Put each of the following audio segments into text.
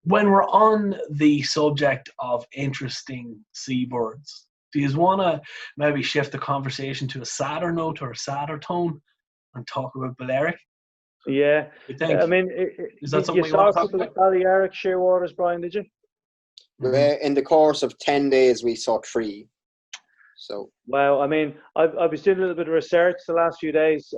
When we're on the subject of interesting seabirds, do you want to maybe shift the conversation to a sadder note or a sadder tone and talk about Balearic? Yeah, You think? I mean, Is that something you we saw want a to talk couple of about? Balearic shearwaters, Brian, did you? In the course of 10 days, we saw 3. So, Wow, I mean, I was doing a little bit of research the last few days,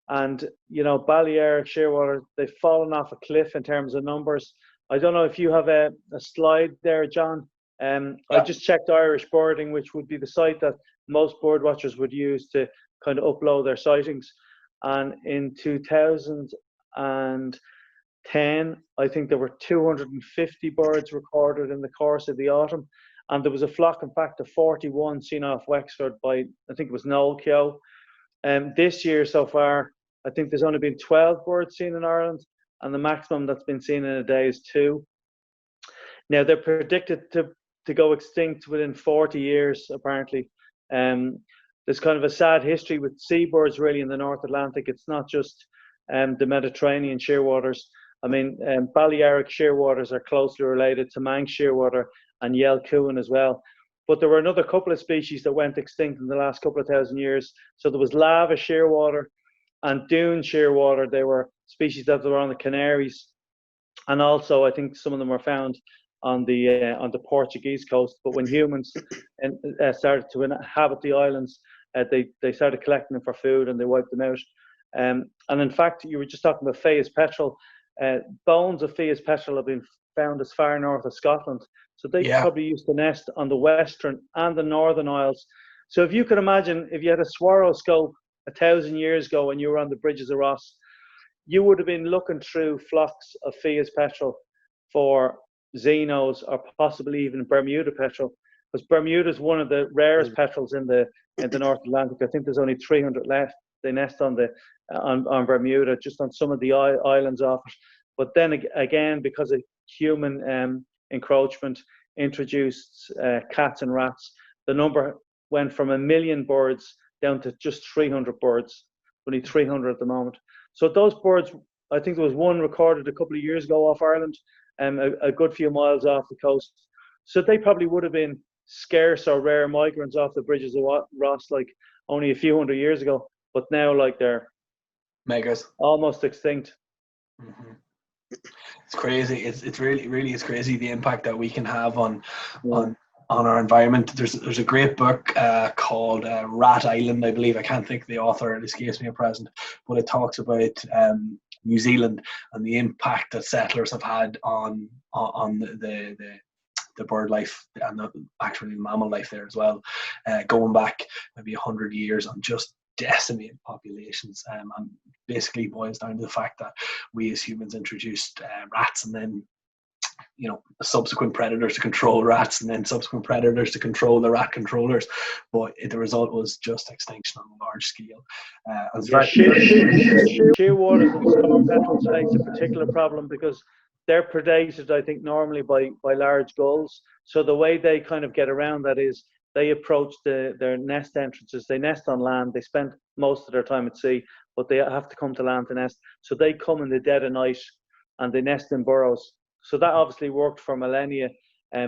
and you know, Balearic shearwater, they've fallen off a cliff in terms of numbers. I don't know if you have a slide there, John. I just checked Irish Birding, which would be the site that most bird watchers would use to kind of upload their sightings. And in 2010, I think there were 250 birds recorded in the course of the autumn. And there was a flock, in fact, of 41 seen off Wexford by, I think it was Noel Keogh. This year so far, I think there's only been 12 birds seen in Ireland, and the maximum that's been seen in a day is 2. Now, they're predicted to go extinct within 40 years, apparently. There's kind of a sad history with seabirds, really, in the North Atlantic. It's not just the Mediterranean shearwaters. I mean, Balearic shearwaters are closely related to Manx shearwater and Yell Cooin as well. But there were another couple of species that went extinct in the last couple of thousand years. So there was lava shearwater and dune shearwater. They were species that were on the Canaries, and also I think some of them were found on the Portuguese coast. But when humans started to inhabit the islands, they started collecting them for food and they wiped them out. And in fact, you were just talking about Phaeus petrel. Bones of Phaeus petrel have been found as far north as Scotland. So they probably used to nest on the western and the northern isles. So if you could imagine, if you had a swaroscope 1,000 years ago and you were on the bridges of Ross, you would have been looking through flocks of Phaeus petrel for Xenos or possibly even Bermuda petrel, because Bermuda is one of the rarest petrels in the North Atlantic. I think there's only 300 left. They nest on Bermuda, just on some of the islands off it. But then again, because of human encroachment, introduced cats and rats, the number went from 1 million birds down to just 300 birds, only 300 at the moment. So those birds, I think there was one recorded a couple of years ago off Ireland, a good few miles off the coast. So they probably would have been scarce or rare migrants off the bridges of Ross like only a few hundred years ago. But now, like, they're megas, almost extinct. Mm-hmm. It's crazy. It's really is crazy the impact that we can have on our environment. There's a great book called Rat Island, I believe. I can't think of the author; it escapes me at present. But it talks about New Zealand and the impact that settlers have had on the bird life and actually the mammal life there as well, going back maybe 100 years on just decimated populations, and basically boils down to the fact that we as humans introduced rats, and then subsequent predators to control rats, and then subsequent predators to control the rat controllers. But the result was just extinction on a large scale. Shearwaters and storm petrels face a particular problem because they're predated, I think, normally by large gulls. So the way they kind of get around that is they approach their nest entrances. They nest on land. They spend most of their time at sea, but they have to come to land to nest. So they come in the dead of night and they nest in burrows. So that obviously worked for millennia,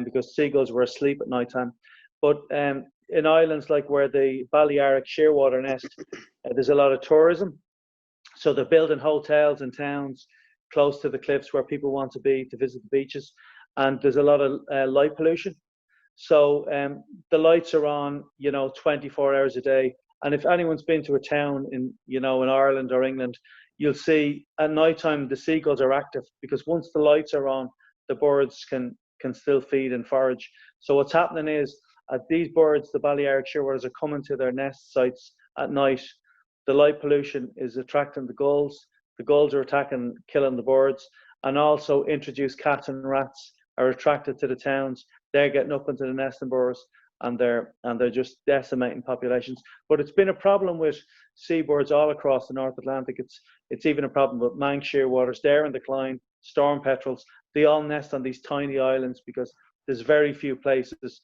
because seagulls were asleep at night time. But in islands like where the Balearic shearwater nest, there's a lot of tourism. So they're building hotels in towns close to the cliffs where people want to be to visit the beaches. And there's a lot of light pollution. So the lights are on, 24 hours a day. And if anyone's been to a town in Ireland or England, you'll see at nighttime the seagulls are active, because once the lights are on, the birds can can still feed and forage. So what's happening is these birds, the Balearic shearwaters, are coming to their nest sites at night. The light pollution is attracting the gulls. The gulls are attacking, killing the birds, and also introduced cats and rats are attracted to the towns. They're getting up into the nesting burrows, and they're just decimating populations. But it's been a problem with seabirds all across the North Atlantic. It's even a problem with Manx shearwaters. They're in decline. Storm petrels. They all nest on these tiny islands because there's very few places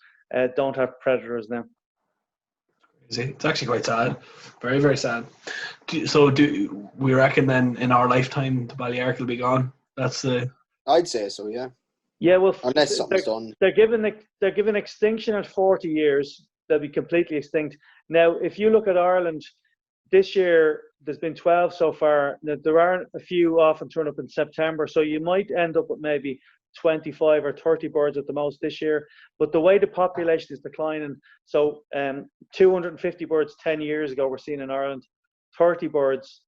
don't have predators now. It's actually quite sad. Very, very sad. So do we reckon then in our lifetime the Balearic will be gone? That's the... I'd say so, yeah. Yeah, well, unless something's done. They're given extinction at 40 years. They'll be completely extinct. Now, if you look at Ireland, this year there's been 12 so far. Now, there aren't a few often turn up in September, so you might end up with maybe 25 or 30 birds at the most this year. But the way the population is declining, so 250 birds 10 years ago were seen in Ireland, 30 birds.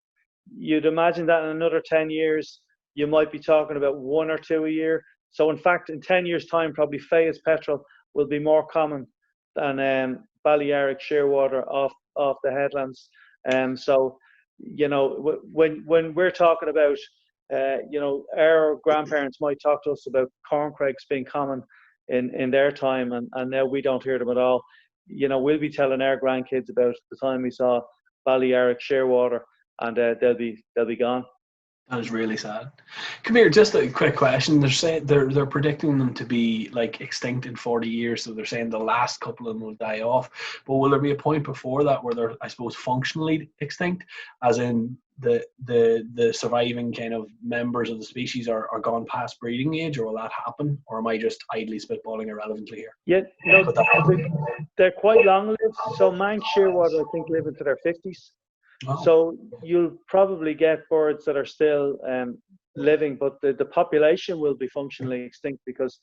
You'd imagine that in another 10 years, you might be talking about 1 or 2 a year. So in fact, in 10 years' time, probably Phaeus petrel will be more common than Balearic shearwater off the headlands. So, you know, when we're talking about, you know, our grandparents might talk to us about corncrakes being common in their time, and now we don't hear them at all. You know, we'll be telling our grandkids about the time we saw Balearic shearwater, and they'll be gone. That is really sad. Come here, just a quick question. They're saying they're predicting them to be like extinct in 40 years, so they're saying the last couple of them will die off. But will there be a point before that where they're, I suppose, functionally extinct, as in the surviving kind of members of the species are gone past breeding age, or will that happen? Or am I just idly spitballing irrelevantly here? Yeah, no, they're quite long-lived. So Manx shearwater, I think, live into their 50s. Oh. So you'll probably get birds that are still living, but the population will be functionally extinct because,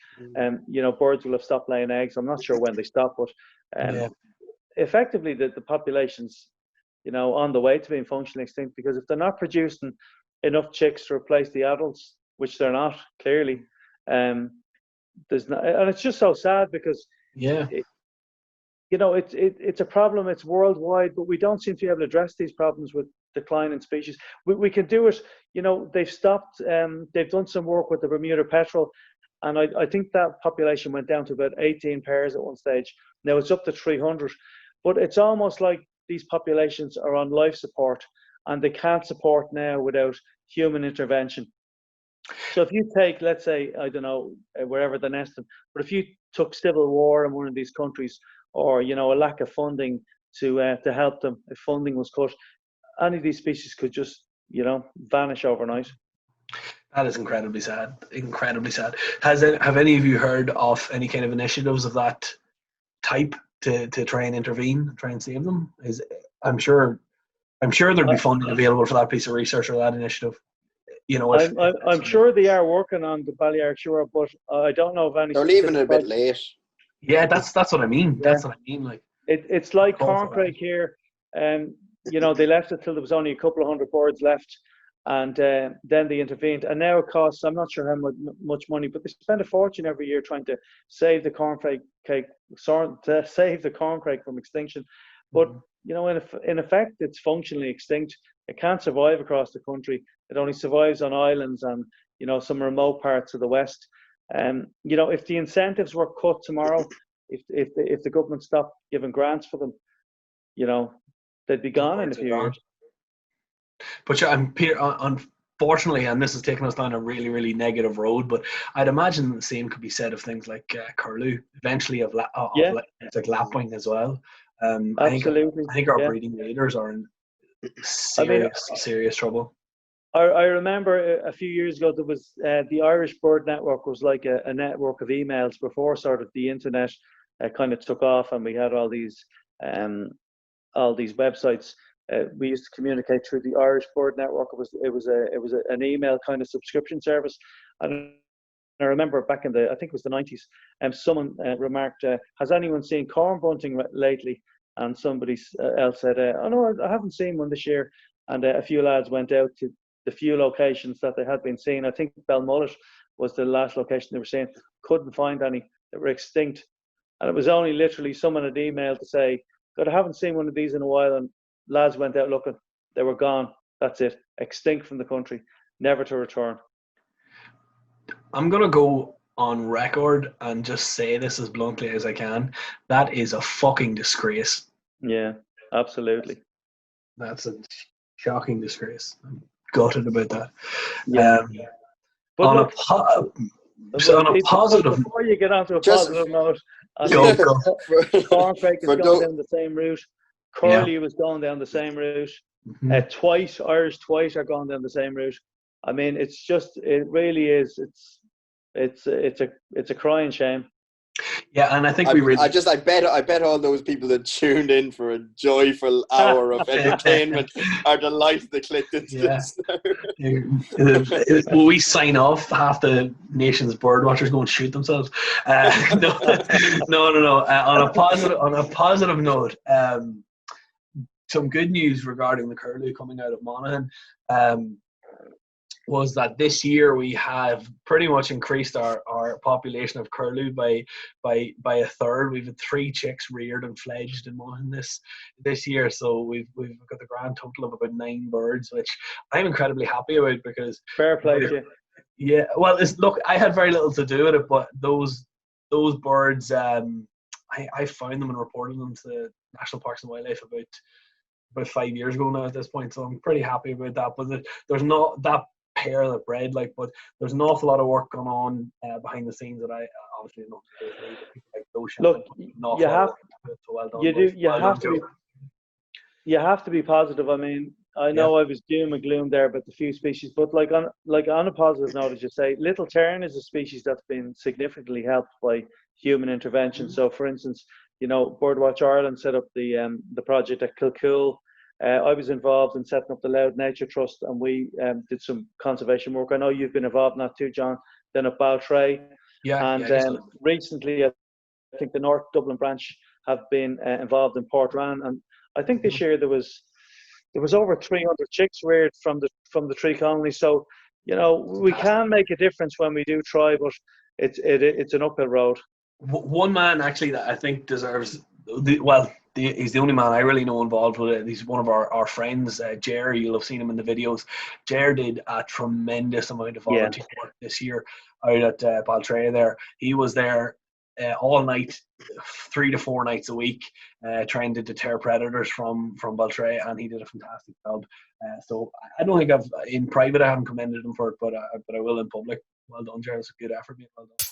you know, birds will have stopped laying eggs. I'm not sure when they stop, but effectively the population's, you know, on the way to being functionally extinct, because if they're not producing enough chicks to replace the adults, which they're not, clearly, there's not, and it's just so sad because you know, it's a problem. It's worldwide, but we don't seem to be able to address these problems with declining species. We can do it. You know, they've stopped. They've done some work with the Bermuda petrel, and I think that population went down to about 18 pairs at one stage. Now it's up to 300, but it's almost like these populations are on life support, and they can't support now without human intervention. So if you take, let's say, I don't know, wherever they're nesting, but if you took civil war in one of these countries, or, you know, a lack of funding to help them, if funding was cut, any of these species could just, you know, vanish overnight. That is incredibly sad. Incredibly sad. Have any of you heard of any kind of initiatives of that type to try and intervene, try and save them? I'm sure there'd be funding available for that piece of research or that initiative. You know, I'm sure they are working on the Balearic shearwater, but I don't know if any. They're leaving it a bit late. Yeah, that's what I mean. That's what I mean. Like it's like corncrake here, you know, they left it till there was only a couple of hundred birds left, and then they intervened. And now it costs, I'm not sure how much money, but they spend a fortune every year trying to save the corncrake from extinction. But you know, in effect, it's functionally extinct. It can't survive across the country. It only survives on islands and, you know, some remote parts of the west. You know, if the incentives were cut tomorrow, if the government stopped giving grants for them, you know, they'd be gone in a few years. But Peter, unfortunately, and this is taking us down a really, really negative road, but I'd imagine the same could be said of things like curlew, eventually of like lapwing as well. Absolutely. I think our breeding leaders are in serious trouble. I remember a few years ago there was the Irish Bird Network was like a network of emails before sort of the internet kind of took off, and we had all these websites. We used to communicate through the Irish Bird Network. It was an email kind of subscription service, and I remember back in I think it was the 90s, someone remarked, "Has anyone seen corn bunting lately?" And somebody else said, "Oh no, I haven't seen one this year." And a few lads went out to the few locations that they had been seen. I think Belmullet was the last location they were saying. Couldn't find any. They were extinct. And it was only literally someone had emailed to say, God, I haven't seen one of these in a while. And lads went out looking. They were gone. That's it. Extinct from the country. Never to return. I'm going to go on record and just say this as bluntly as I can. That is a fucking disgrace. Yeah, absolutely. That's a shocking disgrace. I'm gutted about that. Yeah. But on, look, on a positive, before you get onto a positive note, go. Corncrake is going down the same route. Curlew was going down the same route. Mm-hmm. Irish Twice are going down the same route. I mean, it really is. It's a crying shame. Yeah, and I think I bet all those people that tuned in for a joyful hour of entertainment are delighted they clicked into this now. Will we sign off? Half the nation's bird watchers go and shoot themselves. No. On a positive note, some good news regarding the curlew coming out of Monaghan. Was that this year we have pretty much increased our population of curlew by a third. We've had 3 chicks reared and fledged in Monaghan this year, so we've got the grand total of about 9 birds, which I'm incredibly happy about because fair play to you. Yeah, well, look, I had very little to do with it, but those birds, I found them and reported them to the National Parks and Wildlife about 5 years ago now at this point, so I'm pretty happy about that. But there's not that pair that bred, but there's an awful lot of work going on behind the scenes that I obviously don't look, you have to be positive. I mean, I know I was doom and gloom there about the few species, but like on a positive note, as you say, little tern is a species that's been significantly helped by human intervention. So, for instance, Birdwatch Ireland set up the project at Kilcool. I was involved in setting up the Loud Nature Trust, and we did some conservation work. I know you've been involved in that too, John. Then at Baltray, recently, I think the North Dublin branch have been involved in Portrane, and I think this year there was over 300 chicks reared from the 3 colonies. So we can make a difference when we do try, but it's an uphill road. One man actually that I think deserves he's the only man I really know involved with it. He's one of our friends, Jerry. You'll have seen him in the videos. Jerry did a tremendous amount of volunteer work this year out at Baltray there. He was there all night, 3 to 4 nights a week, trying to deter predators from Baltray, and he did a fantastic job. So I don't think in private I haven't commended him for it, but I will in public. Well done, Jerry. It's a good effort, mate. Well done.